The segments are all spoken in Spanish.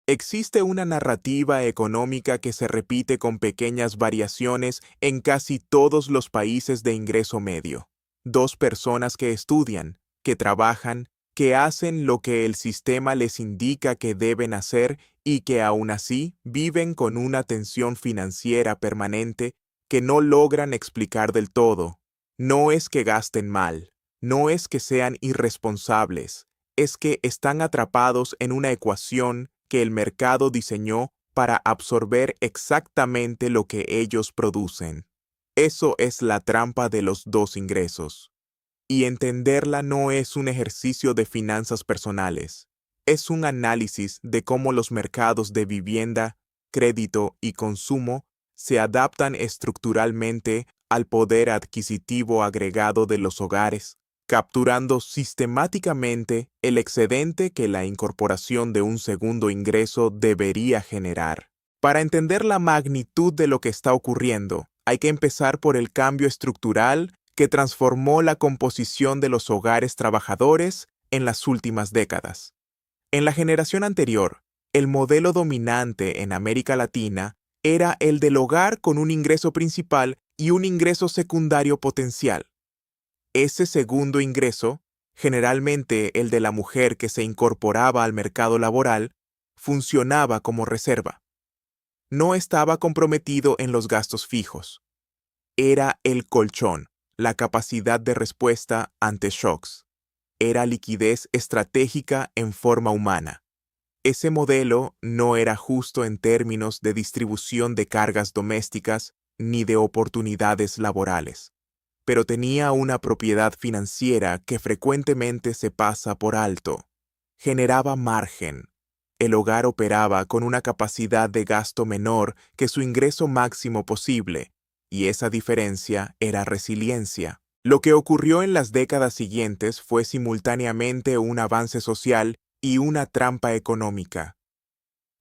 Existe una narrativa económica que se repite con pequeñas variaciones en casi todos los países de ingreso medio. Dos personas que estudian, que trabajan, que hacen lo que el sistema les indica que deben hacer y que aún así viven con una tensión financiera permanente que no logran explicar del todo. No es que gasten mal, no es que sean irresponsables, es que están atrapados en una ecuación que el mercado diseñó para absorber exactamente lo que ellos producen. Eso es la trampa de los dos ingresos. Y entenderla no es un ejercicio de finanzas personales, es un análisis de cómo los mercados de vivienda, crédito y consumo se adaptan estructuralmente al poder adquisitivo agregado de los hogares, capturando sistemáticamente el excedente que la incorporación de un segundo ingreso debería generar. Para entender la magnitud de lo que está ocurriendo, hay que empezar por el cambio estructural que transformó la composición de los hogares trabajadores en las últimas décadas. En la generación anterior, el modelo dominante en América Latina era el del hogar con un ingreso principal y un ingreso secundario potencial. Ese segundo ingreso, generalmente el de la mujer que se incorporaba al mercado laboral, funcionaba como reserva. No estaba comprometido en los gastos fijos. Era el colchón, la capacidad de respuesta ante shocks. Era liquidez estratégica en forma humana. Ese modelo no era justo en términos de distribución de cargas domésticas ni de oportunidades laborales, pero tenía una propiedad financiera que frecuentemente se pasa por alto. Generaba margen. El hogar operaba con una capacidad de gasto menor que su ingreso máximo posible, y esa diferencia era resiliencia. Lo que ocurrió en las décadas siguientes fue simultáneamente un avance social y una trampa económica.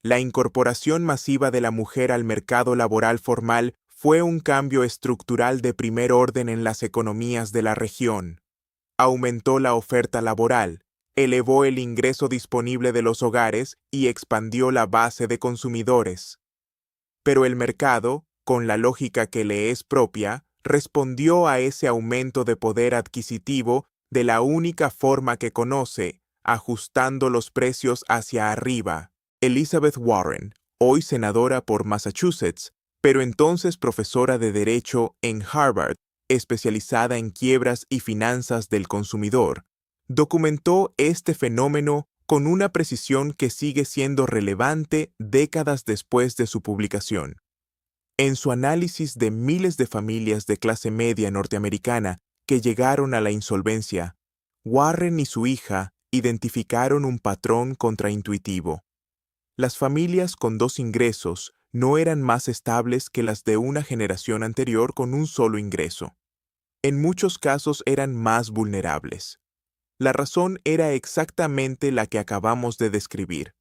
La incorporación masiva de la mujer al mercado laboral formal fue un cambio estructural de primer orden en las economías de la región. Aumentó la oferta laboral, elevó el ingreso disponible de los hogares y expandió la base de consumidores. Pero el mercado, con la lógica que le es propia, respondió a ese aumento de poder adquisitivo de la única forma que conoce, ajustando los precios hacia arriba. Elizabeth Warren, hoy senadora por Massachusetts, pero entonces profesora de Derecho en Harvard, especializada en quiebras y finanzas del consumidor, documentó este fenómeno con una precisión que sigue siendo relevante décadas después de su publicación. En su análisis de miles de familias de clase media norteamericana que llegaron a la insolvencia, Warren y su hija identificaron un patrón contraintuitivo. Las familias con dos ingresos no eran más estables que las de una generación anterior con un solo ingreso. En muchos casos eran más vulnerables. La razón era exactamente la que acabamos de describir.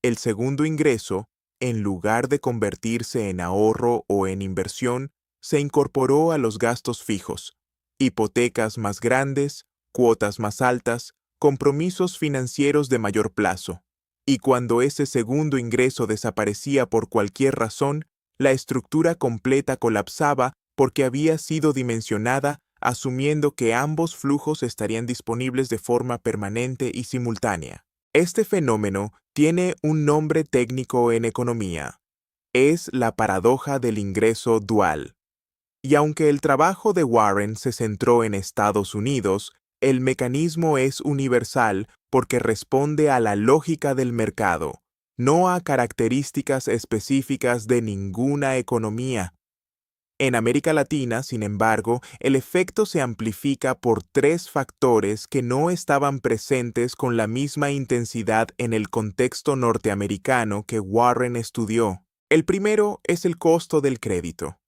El segundo ingreso, en lugar de convertirse en ahorro o en inversión, se incorporó a los gastos fijos, hipotecas más grandes, cuotas más altas, compromisos financieros de mayor plazo. Y cuando ese segundo ingreso desaparecía por cualquier razón, la estructura completa colapsaba porque había sido dimensionada asumiendo que ambos flujos estarían disponibles de forma permanente y simultánea. Este fenómeno tiene un nombre técnico en economía. Es la paradoja del ingreso dual. Y aunque el trabajo de Warren se centró en Estados Unidos, el mecanismo es universal porque responde a la lógica del mercado, no a características específicas de ninguna economía. En América Latina, sin embargo, el efecto se amplifica por tres factores que no estaban presentes con la misma intensidad en el contexto norteamericano que Warren estudió. El primero es el costo del crédito.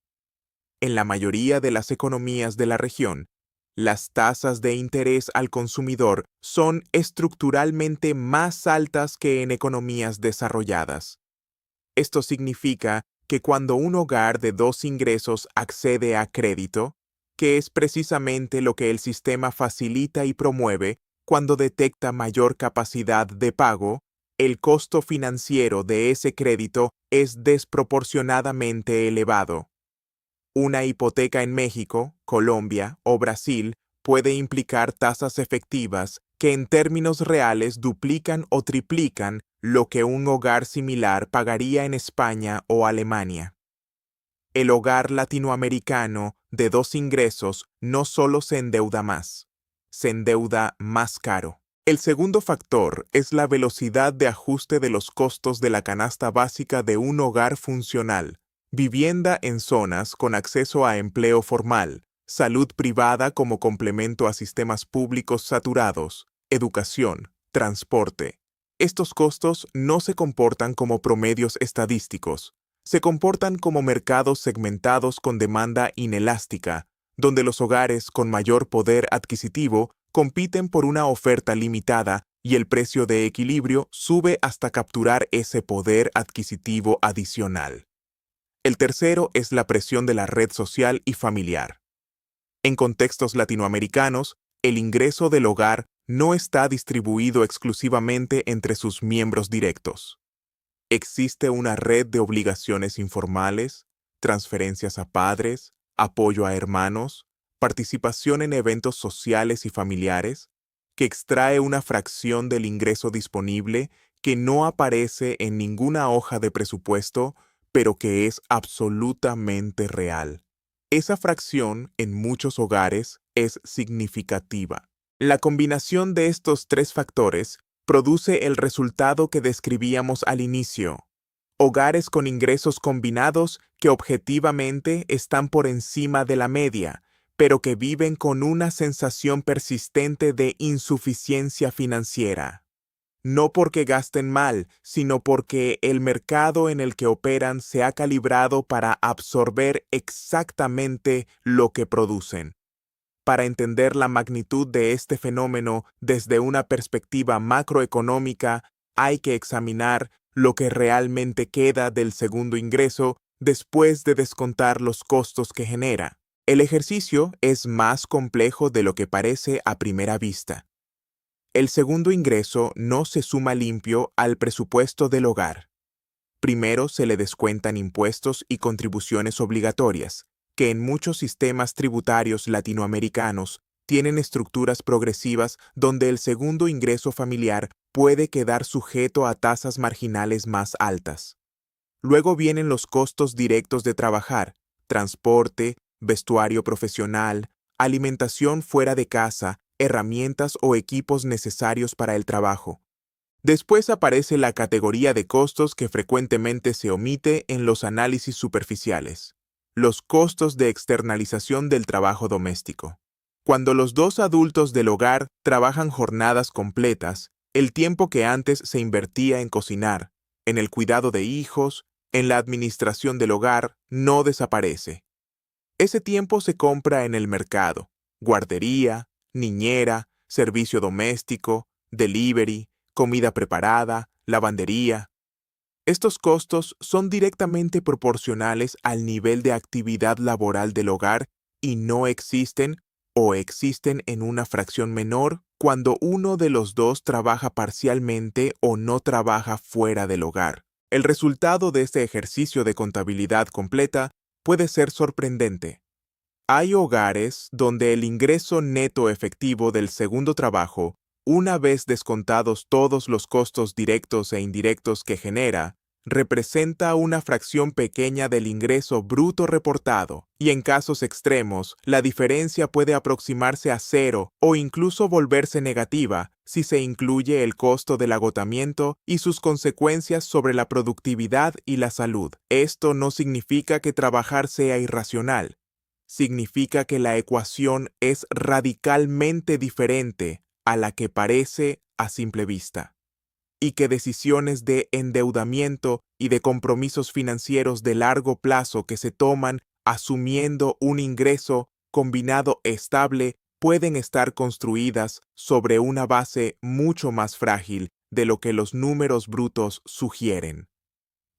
En la mayoría de las economías de la región, las tasas de interés al consumidor son estructuralmente más altas que en economías desarrolladas. Esto significa que cuando un hogar de dos ingresos accede a crédito, que es precisamente lo que el sistema facilita y promueve cuando detecta mayor capacidad de pago, el costo financiero de ese crédito es desproporcionadamente elevado. Una hipoteca en México, Colombia o Brasil puede implicar tasas efectivas que en términos reales duplican o triplican lo que un hogar similar pagaría en España o Alemania. El hogar latinoamericano de 2 ingresos no solo se endeuda más, se endeuda más caro. El segundo factor es la velocidad de ajuste de los costos de la canasta básica de un hogar funcional. Vivienda en zonas con acceso a empleo formal, salud privada como complemento a sistemas públicos saturados, educación, transporte. Estos costos no se comportan como promedios estadísticos, se comportan como mercados segmentados con demanda inelástica, donde los hogares con mayor poder adquisitivo compiten por una oferta limitada y el precio de equilibrio sube hasta capturar ese poder adquisitivo adicional. El tercero es la presión de la red social y familiar. En contextos latinoamericanos, el ingreso del hogar no está distribuido exclusivamente entre sus miembros directos. Existe una red de obligaciones informales, transferencias a padres, apoyo a hermanos, participación en eventos sociales y familiares, que extrae una fracción del ingreso disponible que no aparece en ninguna hoja de presupuesto, pero que es absolutamente real. Esa fracción, en muchos hogares, es significativa. La combinación de estos tres factores produce el resultado que describíamos al inicio: hogares con ingresos combinados que objetivamente están por encima de la media, pero que viven con una sensación persistente de insuficiencia financiera. No porque gasten mal, sino porque el mercado en el que operan se ha calibrado para absorber exactamente lo que producen. Para entender la magnitud de este fenómeno desde una perspectiva macroeconómica, hay que examinar lo que realmente queda del segundo ingreso después de descontar los costos que genera. El ejercicio es más complejo de lo que parece a primera vista. El segundo ingreso no se suma limpio al presupuesto del hogar. Primero se le descuentan impuestos y contribuciones obligatorias, que en muchos sistemas tributarios latinoamericanos tienen estructuras progresivas donde el segundo ingreso familiar puede quedar sujeto a tasas marginales más altas. Luego vienen los costos directos de trabajar: transporte, vestuario profesional, alimentación fuera de casa, herramientas o equipos necesarios para el trabajo. Después aparece la categoría de costos que frecuentemente se omite en los análisis superficiales: los costos de externalización del trabajo doméstico. Cuando los dos adultos del hogar trabajan jornadas completas, el tiempo que antes se invertía en cocinar, en el cuidado de hijos, en la administración del hogar, no desaparece. Ese tiempo se compra en el mercado: guardería, niñera, servicio doméstico, delivery, comida preparada, lavandería. Estos costos son directamente proporcionales al nivel de actividad laboral del hogar y no existen, o existen en una fracción menor, cuando uno de los dos trabaja parcialmente o no trabaja fuera del hogar. El resultado de este ejercicio de contabilidad completa puede ser sorprendente. Hay hogares donde el ingreso neto efectivo del segundo trabajo, una vez descontados todos los costos directos e indirectos que genera, representa una fracción pequeña del ingreso bruto reportado, y en casos extremos, la diferencia puede aproximarse a cero o incluso volverse negativa si se incluye el costo del agotamiento y sus consecuencias sobre la productividad y la salud. Esto no significa que trabajar sea irracional. Significa que la ecuación es radicalmente diferente a la que parece a simple vista, y que decisiones de endeudamiento y de compromisos financieros de largo plazo que se toman asumiendo un ingreso combinado estable pueden estar construidas sobre una base mucho más frágil de lo que los números brutos sugieren.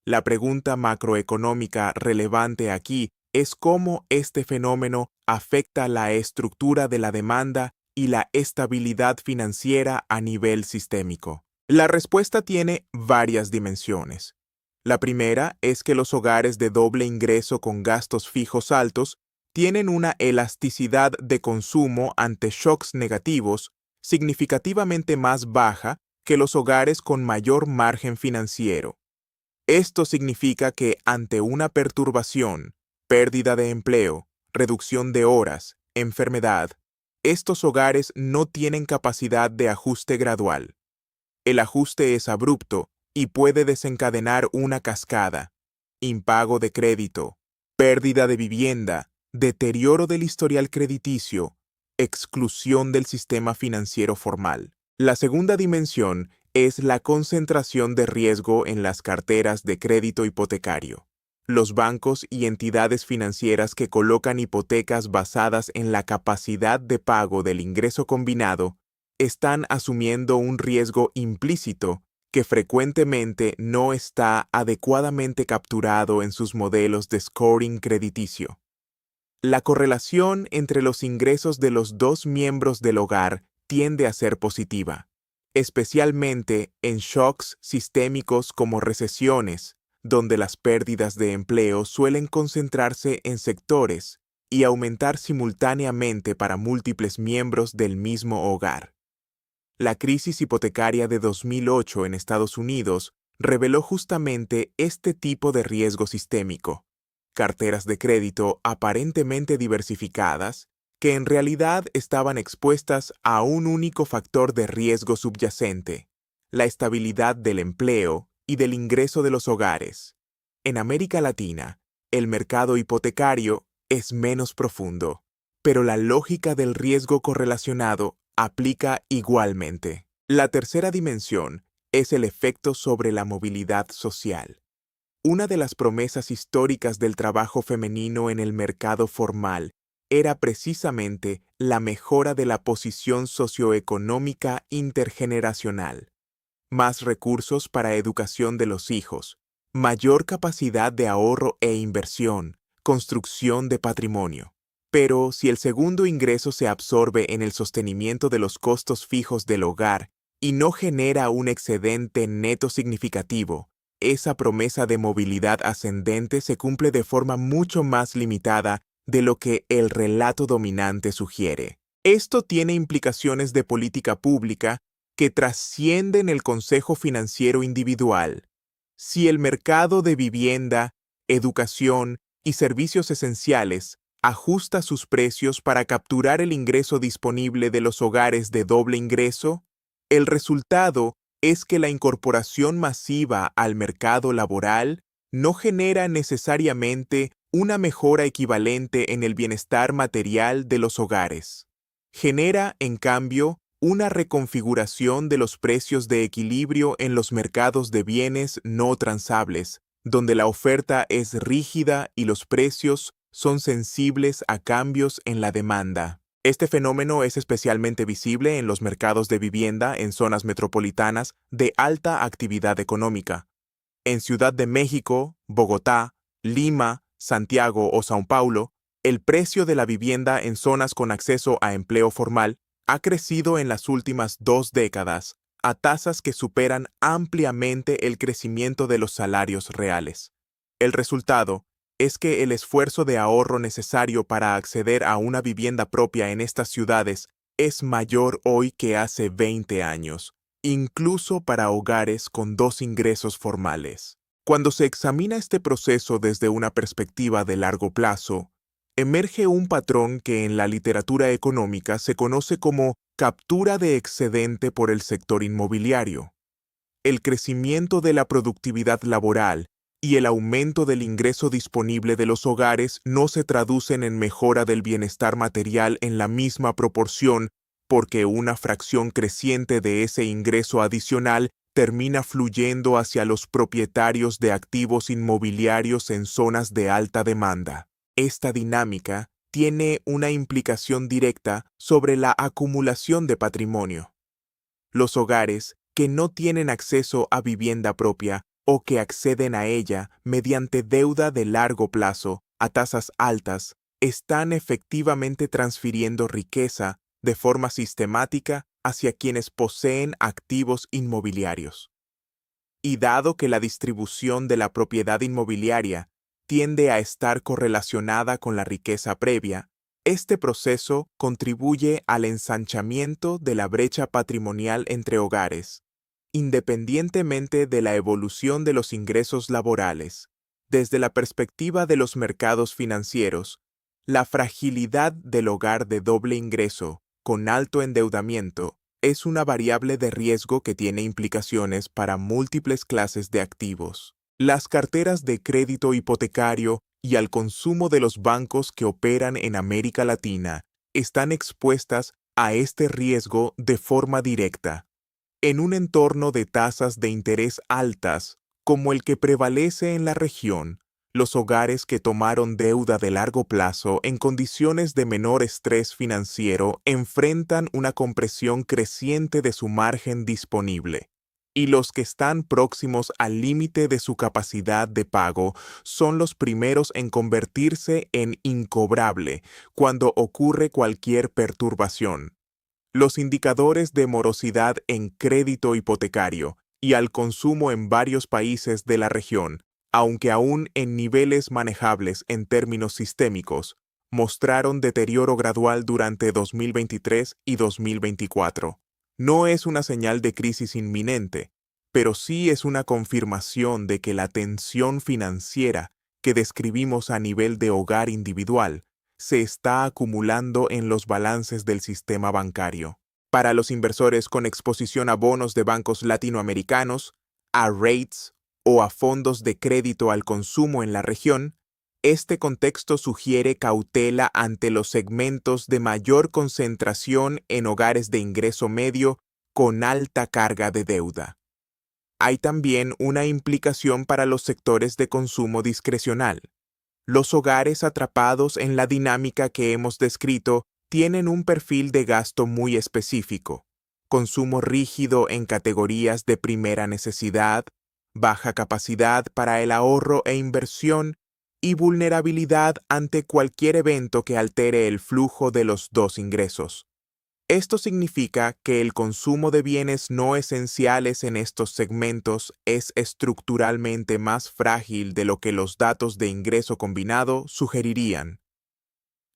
La pregunta macroeconómica relevante aquí es cómo este fenómeno afecta la estructura de la demanda y la estabilidad financiera a nivel sistémico. La respuesta tiene varias dimensiones. La primera es que los hogares de doble ingreso con gastos fijos altos tienen una elasticidad de consumo ante shocks negativos significativamente más baja que los hogares con mayor margen financiero. Esto significa que ante una perturbación, pérdida de empleo, reducción de horas, enfermedad, estos hogares no tienen capacidad de ajuste gradual. El ajuste es abrupto y puede desencadenar una cascada: impago de crédito, pérdida de vivienda, deterioro del historial crediticio, exclusión del sistema financiero formal. La segunda dimensión es la concentración de riesgo en las carteras de crédito hipotecario. Los bancos y entidades financieras que colocan hipotecas basadas en la capacidad de pago del ingreso combinado están asumiendo un riesgo implícito que frecuentemente no está adecuadamente capturado en sus modelos de scoring crediticio. La correlación entre los ingresos de los dos miembros del hogar tiende a ser positiva, especialmente en shocks sistémicos como recesiones, donde las pérdidas de empleo suelen concentrarse en sectores y aumentar simultáneamente para múltiples miembros del mismo hogar. La crisis hipotecaria de 2008 en Estados Unidos reveló justamente este tipo de riesgo sistémico: carteras de crédito aparentemente diversificadas que en realidad estaban expuestas a un único factor de riesgo subyacente: la estabilidad del empleo y del ingreso de los hogares. En América Latina, el mercado hipotecario es menos profundo, pero la lógica del riesgo correlacionado aplica igualmente. La tercera dimensión es el efecto sobre la movilidad social. Una de las promesas históricas del trabajo femenino en el mercado formal era precisamente la mejora de la posición socioeconómica intergeneracional. Más recursos para educación de los hijos, mayor capacidad de ahorro e inversión, construcción de patrimonio. Pero si el segundo ingreso se absorbe en el sostenimiento de los costos fijos del hogar y no genera un excedente neto significativo, esa promesa de movilidad ascendente se cumple de forma mucho más limitada de lo que el relato dominante sugiere. Esto tiene implicaciones de política pública que trascienden el consejo financiero individual. Si el mercado de vivienda, educación y servicios esenciales ajusta sus precios para capturar el ingreso disponible de los hogares de doble ingreso, el resultado es que la incorporación masiva al mercado laboral no genera necesariamente una mejora equivalente en el bienestar material de los hogares. Genera, en cambio, una reconfiguración de los precios de equilibrio en los mercados de bienes no transables, donde la oferta es rígida y los precios son sensibles a cambios en la demanda. Este fenómeno es especialmente visible en los mercados de vivienda en zonas metropolitanas de alta actividad económica. En Ciudad de México, Bogotá, Lima, Santiago o São Paulo, el precio de la vivienda en zonas con acceso a empleo formal ha crecido en las últimas 2 décadas a tasas que superan ampliamente el crecimiento de los salarios reales. El resultado es que el esfuerzo de ahorro necesario para acceder a una vivienda propia en estas ciudades es mayor hoy que hace 20 años, incluso para hogares con 2 ingresos formales. Cuando se examina este proceso desde una perspectiva de largo plazo, emerge un patrón que en la literatura económica se conoce como captura de excedente por el sector inmobiliario. El crecimiento de la productividad laboral y el aumento del ingreso disponible de los hogares no se traducen en mejora del bienestar material en la misma proporción, porque una fracción creciente de ese ingreso adicional termina fluyendo hacia los propietarios de activos inmobiliarios en zonas de alta demanda. Esta dinámica tiene una implicación directa sobre la acumulación de patrimonio. Los hogares que no tienen acceso a vivienda propia o que acceden a ella mediante deuda de largo plazo a tasas altas, están efectivamente transfiriendo riqueza de forma sistemática hacia quienes poseen activos inmobiliarios. Y dado que la distribución de la propiedad inmobiliaria tiende a estar correlacionada con la riqueza previa, este proceso contribuye al ensanchamiento de la brecha patrimonial entre hogares, independientemente de la evolución de los ingresos laborales. Desde la perspectiva de los mercados financieros, la fragilidad del hogar de doble ingreso con alto endeudamiento es una variable de riesgo que tiene implicaciones para múltiples clases de activos. Las carteras de crédito hipotecario y al consumo de los bancos que operan en América Latina están expuestas a este riesgo de forma directa. En un entorno de tasas de interés altas, como el que prevalece en la región, los hogares que tomaron deuda de largo plazo en condiciones de menor estrés financiero enfrentan una compresión creciente de su margen disponible, y los que están próximos al límite de su capacidad de pago son los primeros en convertirse en incobrable cuando ocurre cualquier perturbación. Los indicadores de morosidad en crédito hipotecario y al consumo en varios países de la región, aunque aún en niveles manejables en términos sistémicos, mostraron deterioro gradual durante 2023 y 2024. No es una señal de crisis inminente, pero sí es una confirmación de que la tensión financiera que describimos a nivel de hogar individual se está acumulando en los balances del sistema bancario. Para los inversores con exposición a bonos de bancos latinoamericanos, a REITs o a fondos de crédito al consumo en la región, este contexto sugiere cautela ante los segmentos de mayor concentración en hogares de ingreso medio con alta carga de deuda. Hay también una implicación para los sectores de consumo discrecional. Los hogares atrapados en la dinámica que hemos descrito tienen un perfil de gasto muy específico: consumo rígido en categorías de primera necesidad, baja capacidad para el ahorro e inversión, y vulnerabilidad ante cualquier evento que altere el flujo de los dos ingresos. Esto significa que el consumo de bienes no esenciales en estos segmentos es estructuralmente más frágil de lo que los datos de ingreso combinado sugerirían.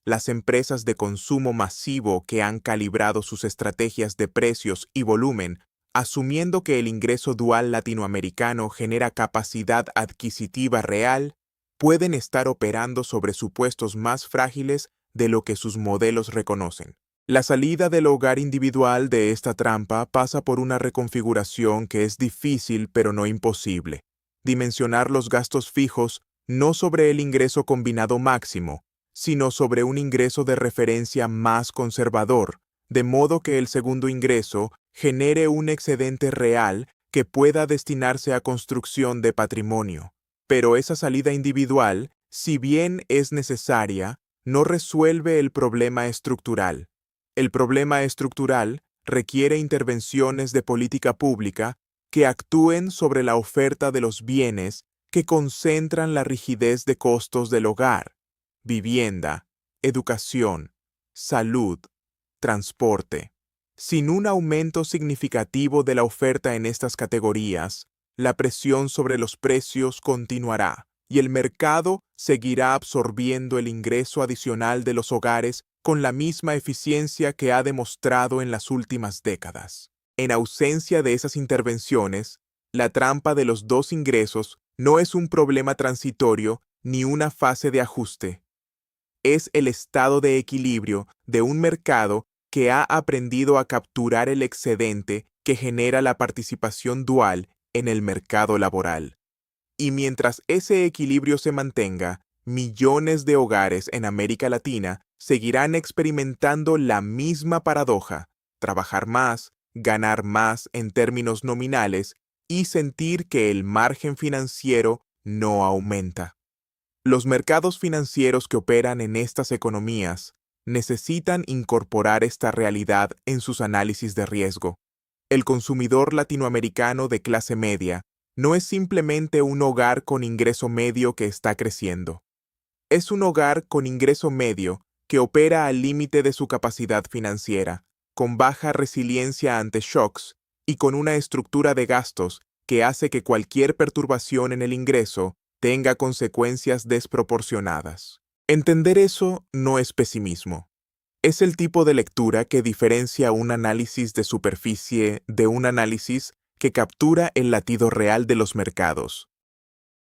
Las empresas de consumo masivo que han calibrado sus estrategias de precios y volumen, asumiendo que el ingreso dual latinoamericano genera capacidad adquisitiva real, pueden estar operando sobre supuestos más frágiles de lo que sus modelos reconocen. La salida del hogar individual de esta trampa pasa por una reconfiguración que es difícil pero no imposible. Dimensionar los gastos fijos no sobre el ingreso combinado máximo, sino sobre un ingreso de referencia más conservador, de modo que el segundo ingreso genere un excedente real que pueda destinarse a construcción de patrimonio. Pero esa salida individual, si bien es necesaria, no resuelve el problema estructural. El problema estructural requiere intervenciones de política pública que actúen sobre la oferta de los bienes que concentran la rigidez de costos del hogar: vivienda, educación, salud, transporte. Sin un aumento significativo de la oferta en estas categorías, la presión sobre los precios continuará y el mercado seguirá absorbiendo el ingreso adicional de los hogares con la misma eficiencia que ha demostrado en las últimas décadas. En ausencia de esas intervenciones, la trampa de los dos ingresos no es un problema transitorio ni una fase de ajuste. Es el estado de equilibrio de un mercado que ha aprendido a capturar el excedente que genera la participación dual en el mercado laboral. Y mientras ese equilibrio se mantenga, millones de hogares en América Latina seguirán experimentando la misma paradoja: trabajar más, ganar más en términos nominales y sentir que el margen financiero no aumenta. Los mercados financieros que operan en estas economías necesitan incorporar esta realidad en sus análisis de riesgo. El consumidor latinoamericano de clase media no es simplemente un hogar con ingreso medio que está creciendo. Es un hogar con ingreso medio que opera al límite de su capacidad financiera, con baja resiliencia ante shocks y con una estructura de gastos que hace que cualquier perturbación en el ingreso tenga consecuencias desproporcionadas. Entender eso no es pesimismo. Es el tipo de lectura que diferencia un análisis de superficie de un análisis que captura el latido real de los mercados,